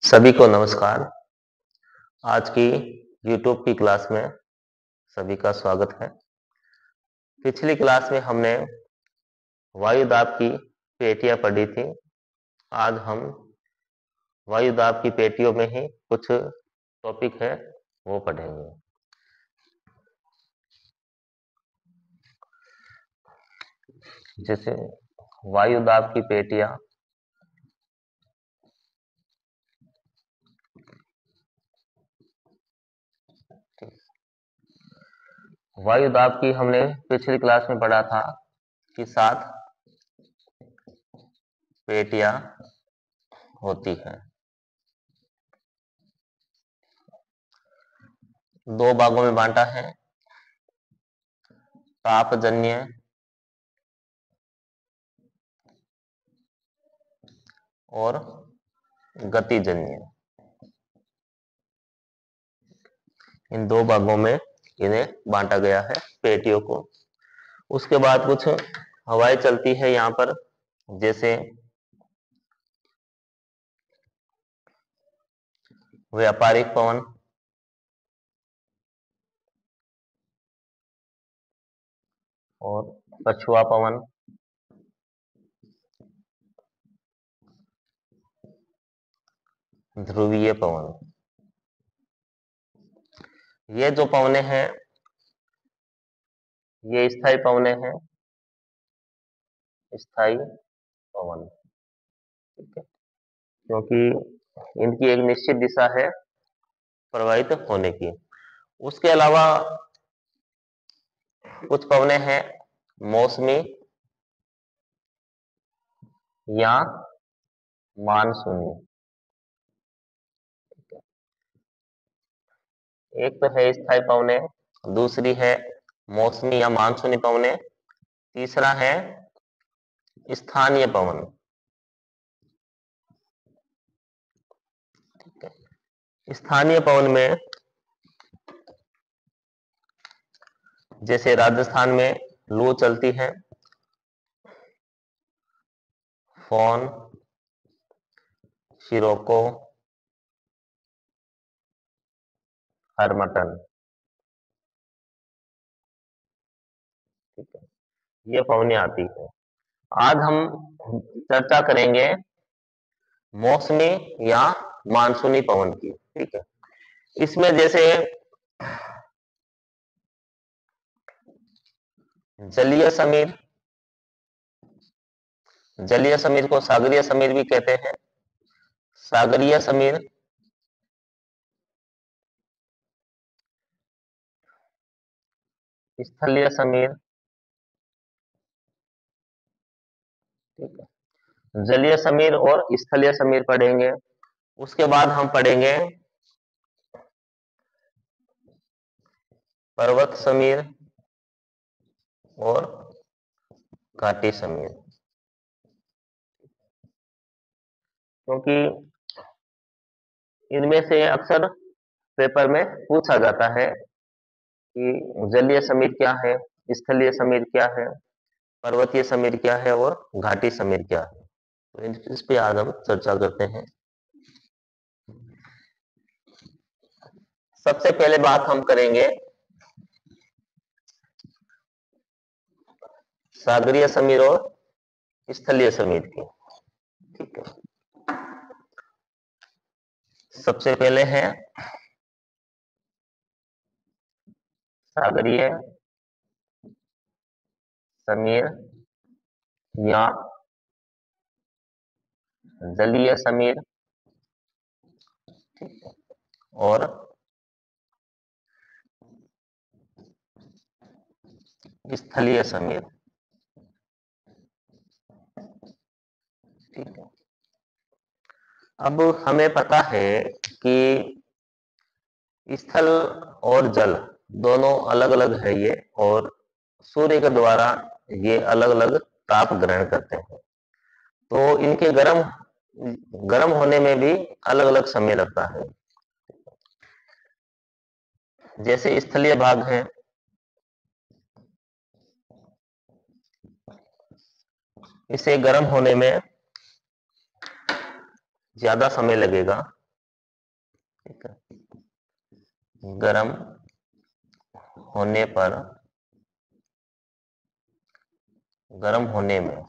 सभी को नमस्कार। आज की YouTube की क्लास में सभी का स्वागत है। पिछली क्लास में हमने वायु दाब की पेटियां पढ़ी थी। आज हम वायु दाब की पेटियों में ही कुछ टॉपिक है वो पढ़ेंगे। जैसे वायु दाब की पेटियां वायु दाब की हमने पिछली क्लास में पढ़ा था कि 7 पेटियां होती हैं। 2 भागों में बांटा है, तापजन्य और गतिजन्य। इन 2 भागों में इन्हें बांटा गया है पेटियों को। उसके बाद कुछ हवाएं चलती है यहाँ पर, जैसे व्यापारिक पवन, और पछुआ पवन, ध्रुवीय पवन। ये जो पवने हैं ये स्थायी पवने हैं, स्थायी पवन। ठीक है, क्योंकि इनकी एक निश्चित दिशा है प्रवाहित होने की। उसके अलावा कुछ पवने हैं मौसमी या मानसूनी। एक तो है स्थायी पवने, दूसरी है मौसमी या मानसूनी पवने, तीसरा है स्थानीय पवन। ठीक है, स्थानीय पवन में जैसे राजस्थान में लू चलती है, फोन, शिरोको, हरमटन। ठीक है, ये पवनें आती है। आज हम चर्चा करेंगे मौसमी या मानसूनी पवन की। ठीक है, इसमें जैसे जलीय समीर, जलीय समीर को सागरीय समीर भी कहते हैं, सागरीय समीर, स्थलीय समीर। ठीक है, जलीय समीर और स्थलीय समीर पढ़ेंगे। उसके बाद हम पढ़ेंगे पर्वत समीर और घाटी समीर। क्योंकि इनमें से अक्सर पेपर में पूछा जाता है कि जलीय समीर क्या है, स्थलीय समीर क्या है, पर्वतीय समीर क्या है और घाटी समीर क्या है। तो इस पे आज हम चर्चा करते हैं। सबसे पहले बात हम करेंगे सागरीय समीर और स्थलीय समीर की। ठीक है, सबसे पहले है सागरीय समीर या जलीय समीर और स्थलीय समीर। ठीक है, अब हमें पता है कि स्थल और जल दोनों अलग अलग है ये, और सूर्य के द्वारा ये अलग अलग ताप ग्रहण करते हैं। तो इनके गर्म गर्म होने में भी अलग अलग समय लगता है। जैसे स्थलीय भाग है, इसे गर्म होने में ज्यादा समय लगेगा। ठीक है, गर्म होने पर, गर्म होने में,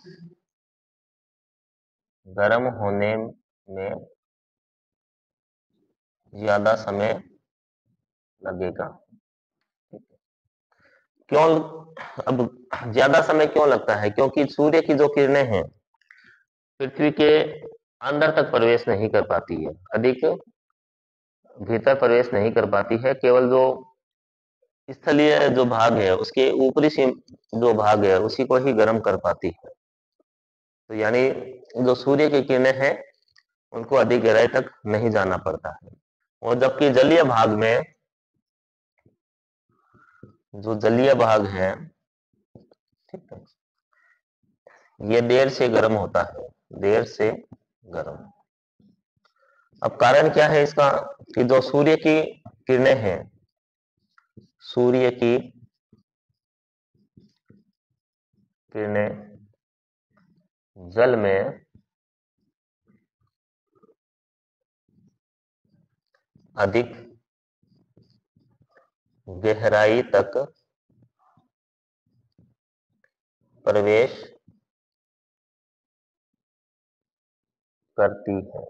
गर्म होने में ज्यादा समय लगेगा। क्यों? अब ज्यादा समय क्यों लगता है? क्योंकि सूर्य की जो किरणें हैं पृथ्वी के अंदर तक प्रवेश नहीं कर पाती है, अधिक भीतर प्रवेश नहीं कर पाती है। केवल जो स्थलीय जो भाग है, उसके ऊपरी सीम जो भाग है, उसी को ही गर्म कर पाती है। तो यानी जो सूर्य की किरणें हैं उनको अधिक गहराई तक नहीं जाना पड़ता है। और जबकि जलीय भाग में, जो जलीय भाग है, ठीक है, ये देर से गर्म होता है, देर से गर्म। अब कारण क्या है इसका? कि जो सूर्य की किरणें हैं, सूर्य की किरणें जल में अधिक गहराई तक प्रवेश करती है।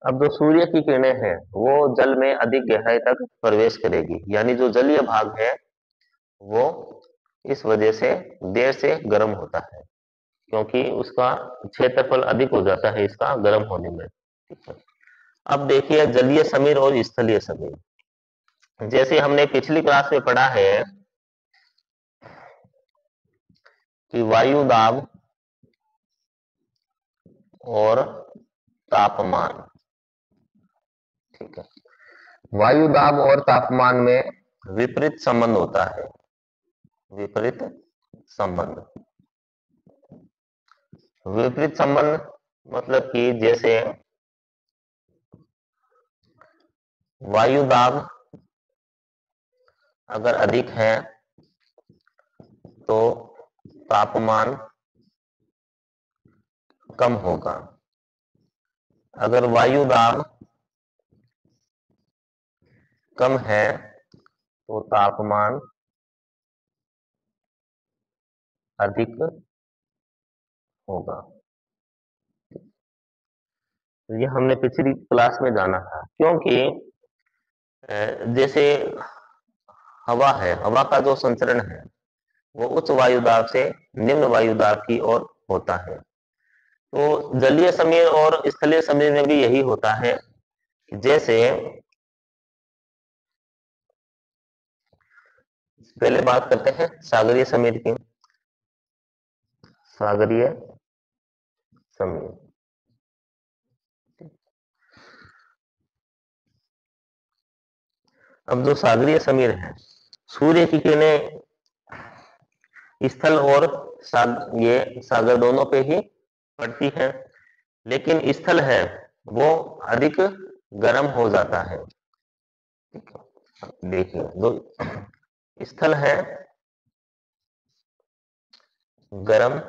अब जो सूर्य की किरणें हैं वो जल में अधिक गहराई तक प्रवेश करेगी, यानी जो जलीय भाग है वो इस वजह से देर से गर्म होता है, क्योंकि उसका क्षेत्रफल अधिक हो जाता है इसका गर्म होने में। ठीक है, अब देखिए जलीय समीर और स्थलीय समीर। जैसे हमने पिछली क्लास में पढ़ा है कि वायु दाब और तापमान, ठीक है, वायु दाब और तापमान में विपरीत संबंध होता है, विपरीत संबंध। विपरीत संबंध मतलब कि जैसे वायु दाब अगर अधिक है तो तापमान कम होगा। अगर वायु दाब कम है तो तापमान अधिक होगा। तो ये हमने पिछली क्लास में जाना था, क्योंकि जैसे हवा है, हवा का जो संचरण है वो उच्च वायुदाब से निम्न वायुदाब की ओर होता है। तो जलीय समीर और स्थलीय समीर में भी यही होता है। जैसे पहले बात करते हैं सागरीय समीर की। सागरीय समीर, अब जो सागरीय समीर है, सूर्य की किरणें स्थल और ये सागर दोनों पे ही पड़ती है, लेकिन स्थल है वो अधिक गर्म हो जाता है। ठीक है, देखिए जो स्थल है गर्म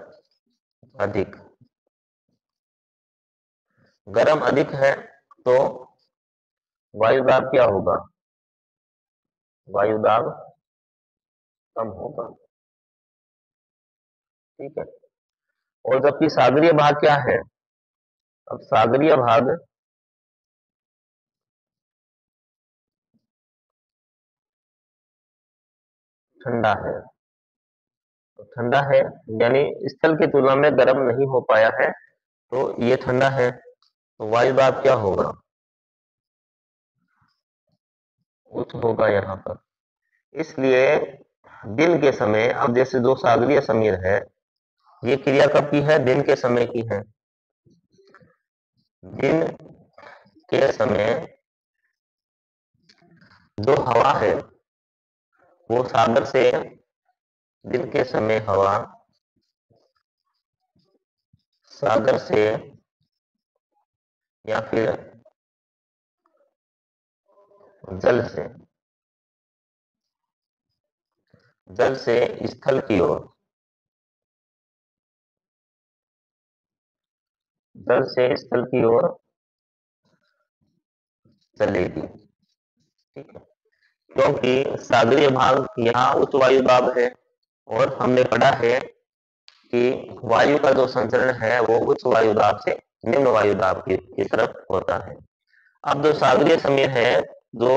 अधिक, गर्म अधिक है तो वायुदाब क्या होगा? वायुदाब कम होगा। ठीक है, और जबकि सागरीय भाग क्या है? अब सागरीय भाग ठंडा है, तो ठंडा है यानी स्थल की तुलना में गर्म नहीं हो पाया है, तो ये ठंडा है, तो वायुदाब क्या होगा? उच्च होगा यहाँ पर। इसलिए दिन के समय, अब जैसे जो सागरीय समीर है, ये क्रिया कब की है? दिन के समय की है। दिन के समय जो हवा है वो सागर से, दिन के समय हवा सागर से या फिर जल से, जल से स्थल की ओर जल से स्थल की ओर चलेगी। ठीक है, क्योंकि सागरीय भाग यहाँ उच्च वायु दाब है और हमने पढ़ा है कि वायु का जो संचरण है वो उच्च वायु दाब से निम्न वायु दाब की तरफ होता है। अब जो सागरीय समीर है, जो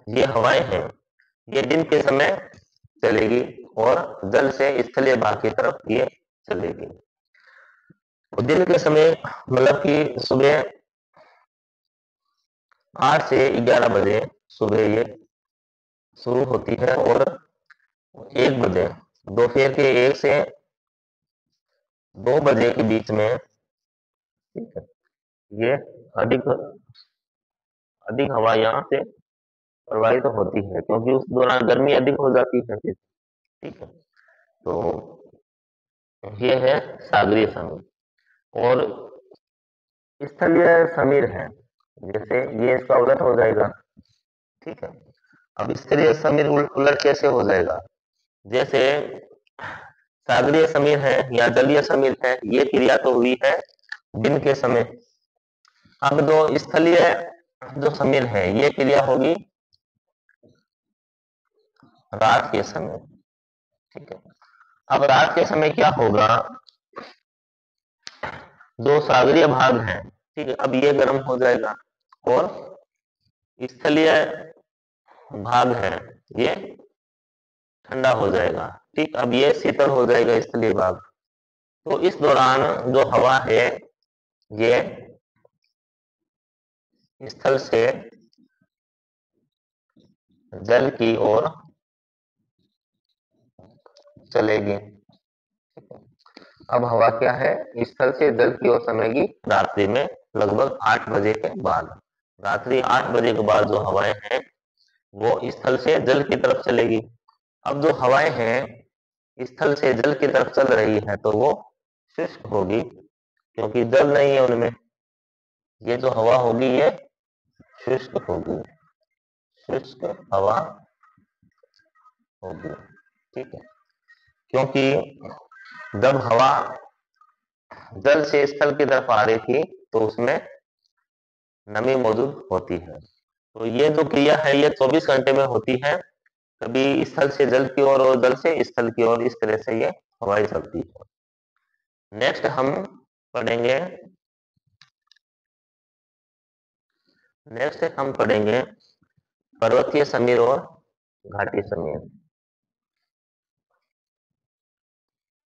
ये हवाएं हैं, ये दिन के समय चलेगी और जल से स्थलीय भाग की तरफ ये चलेगी। दिन के समय मतलब कि सुबह 8 से 11 बजे सुबह ये शुरू होती है और 1 बजे दोपहर के 1 से 2 बजे के बीच में, ठीक है, ये अधिक अधिक हवा यहाँ से प्रवाहित होती है, क्योंकि उस दौरान गर्मी अधिक हो जाती है। ठीक है, तो ये है सागरीय समीर। और स्थलीय समीर है, जैसे ये इसका उलट हो जाएगा। ठीक है, अब स्थलीय समीर उलट कैसे हो जाएगा? जैसे सागरीय समीर है या जलीय समीर है, ये क्रिया तो हुई है दिन के समय। अब जो स्थलीय जो समीर है, ये क्रिया होगी रात के समय। ठीक है, अब रात के समय क्या होगा? जो सागरीय भाग है, ठीक है, अब ये गर्म हो जाएगा और स्थलीय भाग है ये ठंडा हो जाएगा। ठीक, अब ये शीतल हो जाएगा स्थलीय भाग। तो इस दौरान जो हवा है ये स्थल से जल की ओर चलेगी। अब हवा क्या है? स्थल से जल की ओर चलेगी रात्रि में लगभग 8 बजे के बाद। रात्रि 8 बजे के बाद जो हवाएं हैं वो स्थल से जल की तरफ चलेगी। अब जो हवाएं हैं स्थल से जल की तरफ चल रही है तो वो शुष्क होगी, क्योंकि जल नहीं है उनमें। ये जो हवा होगी ये शुष्क होगी, शुष्क हवा होगी। ठीक है, क्योंकि जब हवा जल से स्थल की तरफ आ रही थी तो उसमें नमी मौजूद होती है। तो ये जो क्रिया है ये 24 घंटे में होती है, कभी स्थल से जल की ओर और जल से स्थल की ओर, इस तरह से ये हवाएं चलती है। नेक्स्ट हम पढ़ेंगे पर्वतीय समीर और घाटी समीर।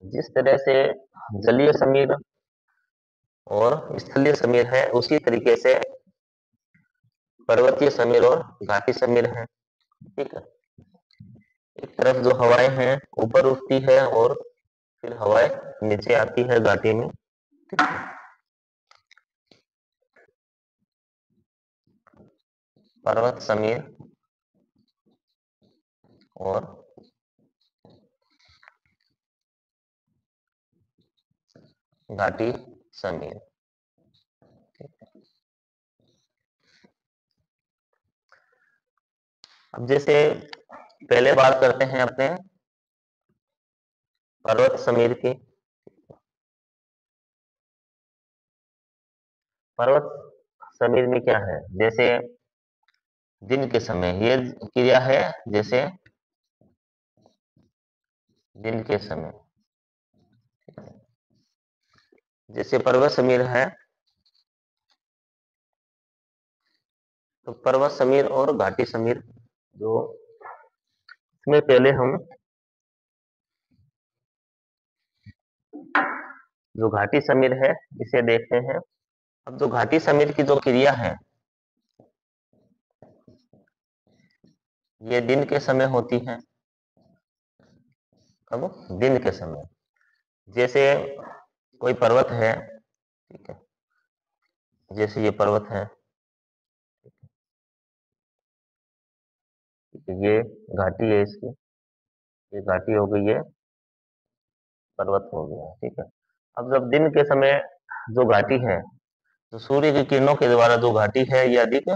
जिस तरह से जलीय समीर और स्थलीय समीर है, उसी तरीके से पर्वतीय समीर और घाटी समीर है। ठीक है, एक तरफ जो हवाएं हैं ऊपर उठती है और फिर हवाएं नीचे आती है घाटी में। ठीक है, पर्वत समीर और घाटी समीर। अब जैसे पहले बात करते हैं अपने पर्वत समीर की। पर्वत समीर में क्या है? जैसे दिन के समय ये क्रिया है, जैसे दिन के समय, जैसे पर्वत समीर है तो पर्वत समीर और घाटी समीर, जो इसमें पहले हम जो घाटी समीर है इसे देखते हैं। अब जो घाटी समीर की जो क्रिया है ये दिन के समय होती है। अब दिन के समय जैसे कोई पर्वत है, ठीक है, जैसे ये पर्वत है, ये घाटी है इसकी, ये घाटी हो गई, ये पर्वत हो गया। ठीक है, अब जब दिन के समय जो घाटी है, तो सूर्य की किरणों के द्वारा जो घाटी है ये अधिक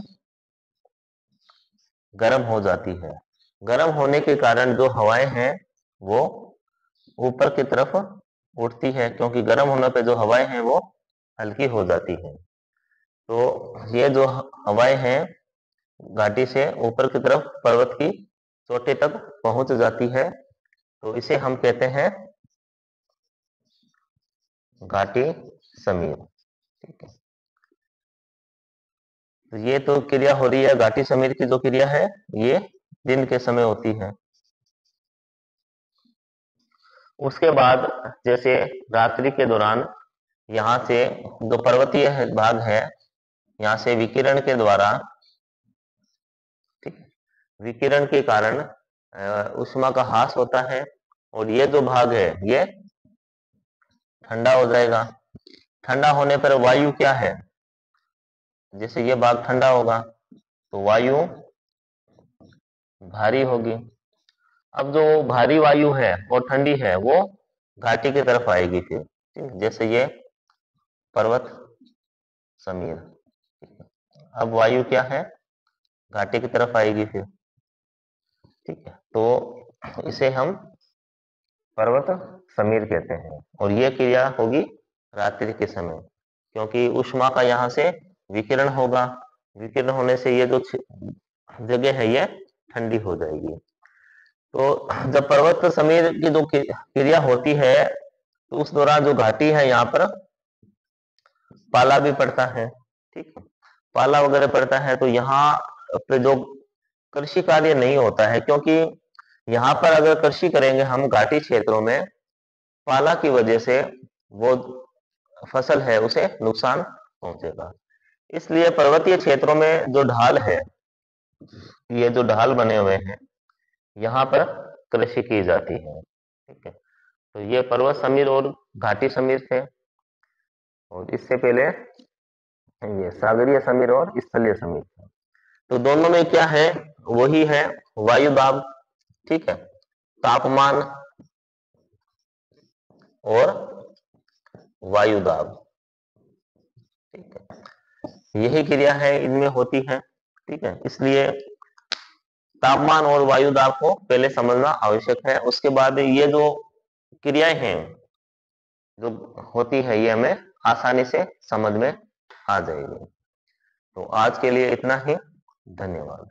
गर्म हो जाती है। गर्म होने के कारण जो हवाएं हैं वो ऊपर की तरफ उठती है, क्योंकि गर्म होने पे जो हवाएं हैं वो हल्की हो जाती है। तो ये जो हवाएं हैं घाटी से ऊपर की तरफ पर्वत की चोटी तक पहुंच जाती है, तो इसे हम कहते हैं घाटी समीर। ठीक है, तो ये तो क्रिया हो रही है, घाटी समीर की जो क्रिया है ये दिन के समय होती है। उसके बाद जैसे रात्रि के दौरान यहाँ से जो पर्वतीय भाग है, यहाँ से विकिरण के द्वारा, ठीक है, विकिरण के कारण ऊष्मा का ह्रास होता है, और ये जो भाग है ये ठंडा हो जाएगा। ठंडा होने पर वायु क्या है, जैसे ये भाग ठंडा होगा तो वायु भारी होगी। अब जो भारी वायु है और ठंडी है वो घाटी की तरफ आएगी फिर, ठीक है, जैसे ये पर्वत समीर। अब वायु क्या है, घाटी की तरफ आएगी फिर, ठीक है, तो इसे हम पर्वत समीर कहते हैं। और ये क्रिया होगी रात्रि के समय, क्योंकि ऊष्मा का यहाँ से विकिरण होगा, विकिरण होने से ये जो जगह है ये ठंडी हो जाएगी। तो जब पर्वत समीर की जो क्रिया होती है तो उस दौरान जो घाटी है यहाँ पर पाला भी पड़ता है, ठीक है, पाला वगैरह पड़ता है, तो यहाँ पे जो कृषि कार्य नहीं होता है, क्योंकि यहाँ पर अगर कृषि करेंगे हम घाटी क्षेत्रों में, पाला की वजह से वो फसल है उसे नुकसान पहुंचेगा। इसलिए पर्वतीय क्षेत्रों में जो ढाल है, ये जो ढाल बने हुए हैं यहाँ पर कृषि की जाती है, ठीक है। तो ये पर्वत समीर और घाटी समीर थे, और इससे पहले ये सागरीय समीर और स्थलीय समीर थे। तो दोनों में क्या है, वही है वायु दाब, ठीक है, तापमान और वायु दाब, ठीक है, यही क्रिया है इनमें होती है, ठीक है। इसलिए तापमान और वायु दाब को पहले समझना आवश्यक है, उसके बाद ये जो क्रियाएं हैं जो होती है ये हमें आसानी से समझ में आ जाएगी। तो आज के लिए इतना ही, धन्यवाद।